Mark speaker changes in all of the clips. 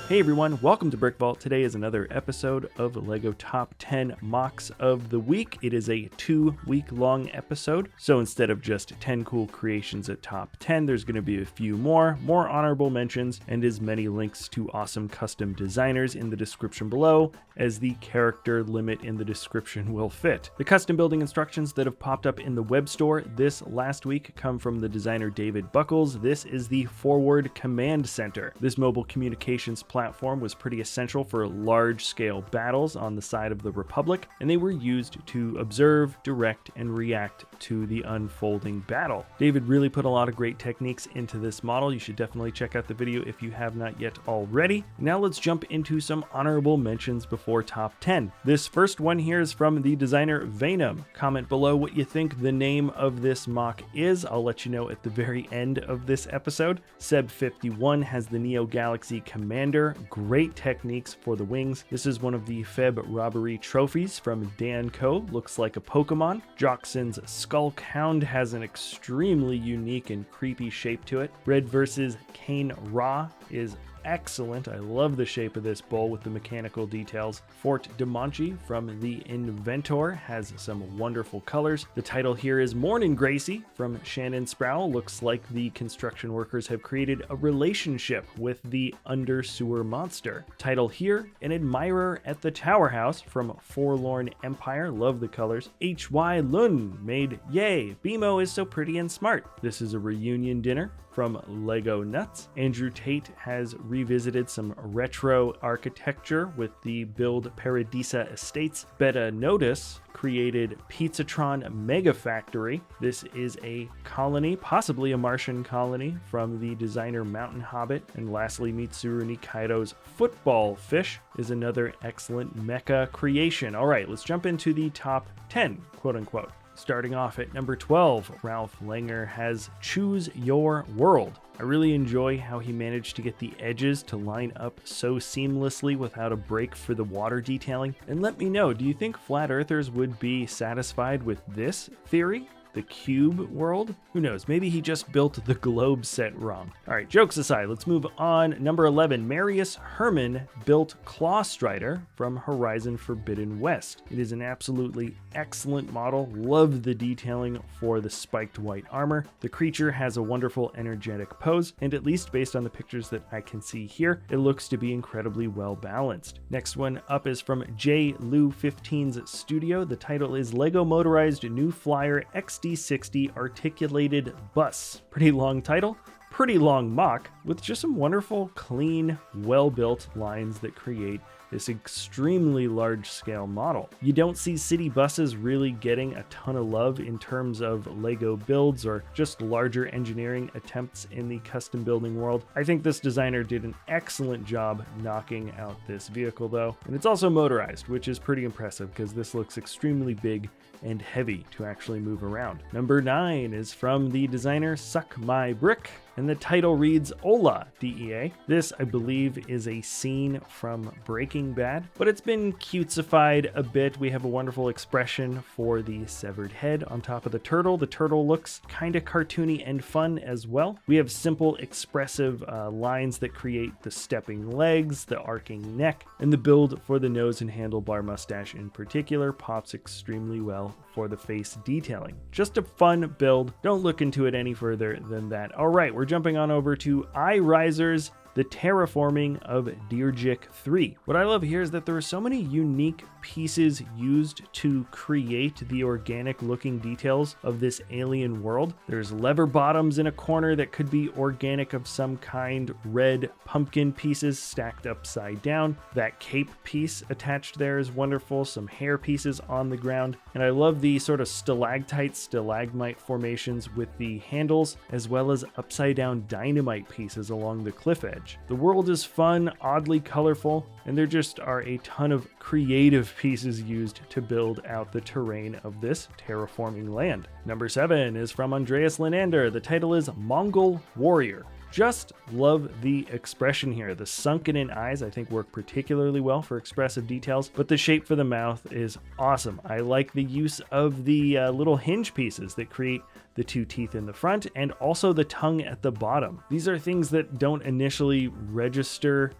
Speaker 1: Hey everyone, welcome to Brick Vault. Today is another episode of LEGO Top 10 MOCs of the Week. It is a 2-week-long episode, so instead of just 10 cool creations at Top 10, there's going to be a few more honorable mentions, and as many links to awesome custom designers in the description below as the character limit in the description will fit. The custom building instructions that have popped up in the web store this last week come from the designer David Buckles. This is the Forward Command Center. This mobile communications platform was pretty essential for large-scale battles on the side of the Republic, and they were used to observe, direct, and react to the unfolding battle. David really put a lot of great techniques into this model. You should definitely check out the video if you have not yet already. Now let's jump into some honorable mentions before top 10. This first one here is from the designer Venom. Comment below what you think the name of this MOC is. I'll let you know at the very end of this episode. Seb51 has the Neo Galaxy Commander. Great techniques for the wings. This is one of the Feb robbery trophies from Danco. Looks like a Pokemon. Jockson's Skulk Hound has an extremely unique and creepy shape to it. Red versus Kane Ra is excellent. I love the shape of this bowl with the mechanical details. Fort Dimanchi from the Inventor has some wonderful colors. The title here is Morning Gracie from Shannon Sproul. Looks like the construction workers have created a relationship with the under-sewer monster. Title here, An Admirer at the Tower House from Forlorn Empire. Love the colors. H.Y. Lun made Yay, BMO is so pretty and smart. This is a reunion dinner from Lego Nuts. Andrew Tate has revisited some retro architecture with the build Paradisa Estates. Beta Notice created Pizzatron Mega Factory. This is a colony, possibly a Martian colony, from the designer Mountain Hobbit. And lastly, Mitsuru Nikaido's Football Fish is another excellent mecha creation. All right, let's jump into the top 10, quote unquote. Starting off at number 12, Ralf Langer has Choose Your World. I really enjoy how he managed to get the edges to line up so seamlessly without a break for the water detailing. And let me know, do you think flat earthers would be satisfied with this theory? The cube world? Who knows? Maybe he just built the globe set wrong. All right, jokes aside, let's move on. Number 11, Marius Herrmann built Clawstrider from Horizon Forbidden West. It is an absolutely excellent model. Love the detailing for the spiked white armor. The creature has a wonderful energetic pose, and at least based on the pictures that I can see here, it looks to be incredibly well balanced. Next one up is from J. Lu 15's studio. The title is Lego Motorized New Flyer XD60 Articulated Bus. Pretty long title. Pretty long MOC with just some wonderful, clean, well-built lines that create this extremely large-scale model. You don't see city buses really getting a ton of love in terms of LEGO builds or just larger engineering attempts in the custom building world. I think this designer did an excellent job knocking out this vehicle though, and it's also motorized, which is pretty impressive because this looks extremely big and heavy to actually move around. Number 9 is from the designer SuckMyBrick, and the title reads Hola DEA. This, I believe, is a scene from Breaking Bad, but it's been cutesified a bit. We have a wonderful expression for the severed head on top of the turtle. The turtle looks kind of cartoony and fun as well. We have simple, expressive lines that create the stepping legs, the arcing neck, and the build for the nose and handlebar mustache in particular pops extremely well for the face detailing. Just a fun build. Don't look into it any further than that. All right, we're jumping on over to Eyrezer, the Terraforming of Deargic III. What I love here is that there are so many unique pieces used to create the organic looking details of this alien world. There's lever bottoms in a corner that could be organic of some kind, red pumpkin pieces stacked upside down. That cape piece attached there is wonderful, some hair pieces on the ground, and I love the sort of stalactite, stalagmite formations with the handles, as well as upside down dynamite pieces along the cliff edge. The world is fun, oddly colorful, and there just are a ton of creative pieces used to build out the terrain of this terraforming land. Number 7 is from Andreas Lenander. The title is Mongol Warrior. Just love the expression here. The sunken in eyes I think work particularly well for expressive details, but the shape for the mouth is awesome. I like the use of the little hinge pieces that create the 2 teeth in the front, and also the tongue at the bottom. These are things that don't initially register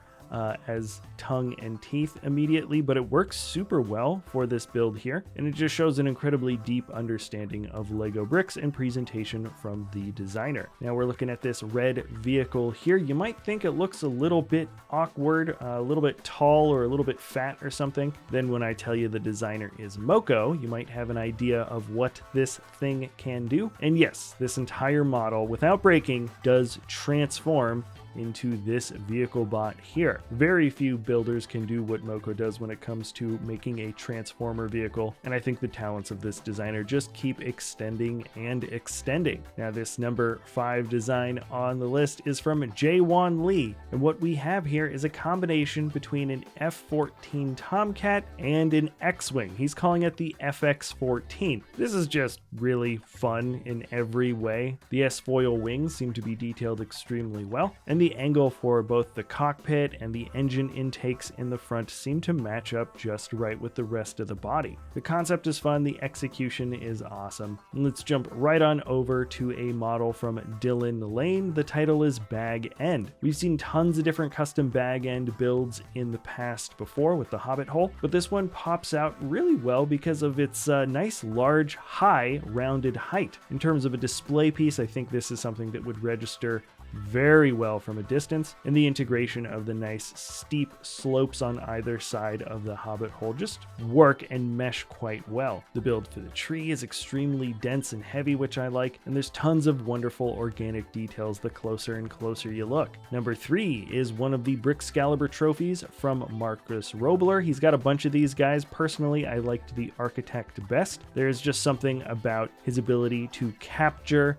Speaker 1: as tongue and teeth immediately, but it works super well for this build here, and it just shows an incredibly deep understanding of Lego bricks and presentation from the designer. Now we're looking at this red vehicle here. You might think it looks a little bit awkward, a little bit tall, or a little bit fat or something. Then when I tell you the designer is Moko, you might have an idea of what this thing can do. And yes, this entire model, without breaking, does transform into this vehicle bot here. Very few builders can do what Moko does when it comes to making a transformer vehicle, and I think the talents of this designer just keep extending and extending. Now this number 5 design on the list is from Jae Won Lee, and what we have here is a combination between an F-14 Tomcat and an X-Wing. He's calling it the FX-14. This is just really fun in every way. The S-foil wings seem to be detailed extremely well, and the angle for both the cockpit and the engine intakes in the front seem to match up just right with the rest of the body. The concept is fun, the execution is awesome. Let's jump right on over to a model from Dylan Lane. The title is Bag End. We've seen tons of different custom bag end builds in the past before with the Hobbit hole, but this one pops out really well because of its nice, large, high, rounded height. In terms of a display piece, I think this is something that would register very well from a distance, and the integration of the nice steep slopes on either side of the Hobbit hole just work and mesh quite well. The build for the tree is extremely dense and heavy, which I like, and there's tons of wonderful organic details the closer and closer you look. Number 3 is one of the Brickscalibur trophies from Markus Rollbuhler. He's got a bunch of these guys. Personally, I liked the Architect best. There's just something about his ability to capture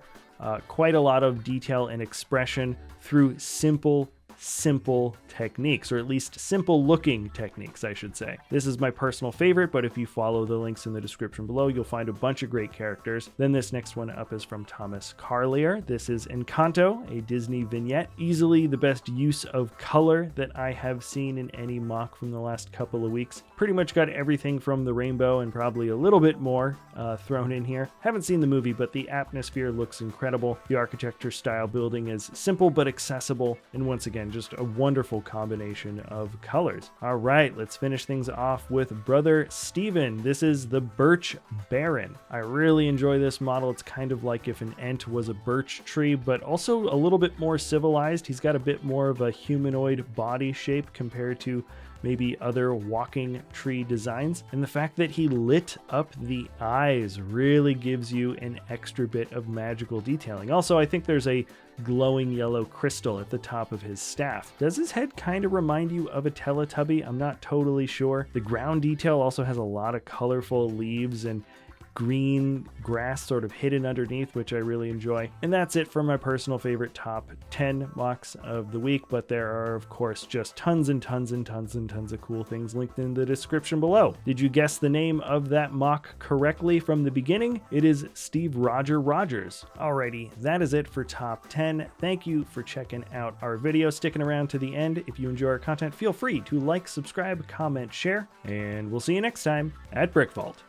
Speaker 1: quite a lot of detail and expression through simple techniques, or at least simple looking techniques, I should say. This is my personal favorite, but if you follow the links in the description below, you'll find a bunch of great characters. Then this next one up is from Thomas Carlier. This is Encanto, a Disney vignette. Easily the best use of color that I have seen in any mock from the last couple of weeks. Pretty much got everything from the rainbow and probably a little bit more thrown in here. Haven't seen the movie, but the atmosphere looks incredible. The architecture style building is simple but accessible, and once again, just a wonderful combination of colors. All right, let's finish things off with Brother Steven. This is the Birch Baron. I really enjoy this model. It's kind of like if an Ent was a birch tree, but also a little bit more civilized. He's got a bit more of a humanoid body shape compared to maybe other walking tree designs, and the fact that he lit up the eyes really gives you an extra bit of magical detailing. Also, I think there's a glowing yellow crystal at the top of his staff. Does his head kind of remind you of a Teletubby? I'm not totally sure. The ground detail also has a lot of colorful leaves and green grass sort of hidden underneath, which I really enjoy. And that's it for my personal favorite top 10 mocks of the week, but there are of course just tons and tons and tons and tons of cool things linked in the description below. Did you guess the name of that mock correctly from the beginning? It is Steve Roger Rogers. Alrighty, that is it for top 10. Thank you for checking out our video, sticking around to the end. If you enjoy our content, feel free to like, subscribe, comment, share, and we'll see you next time at Brick Vault.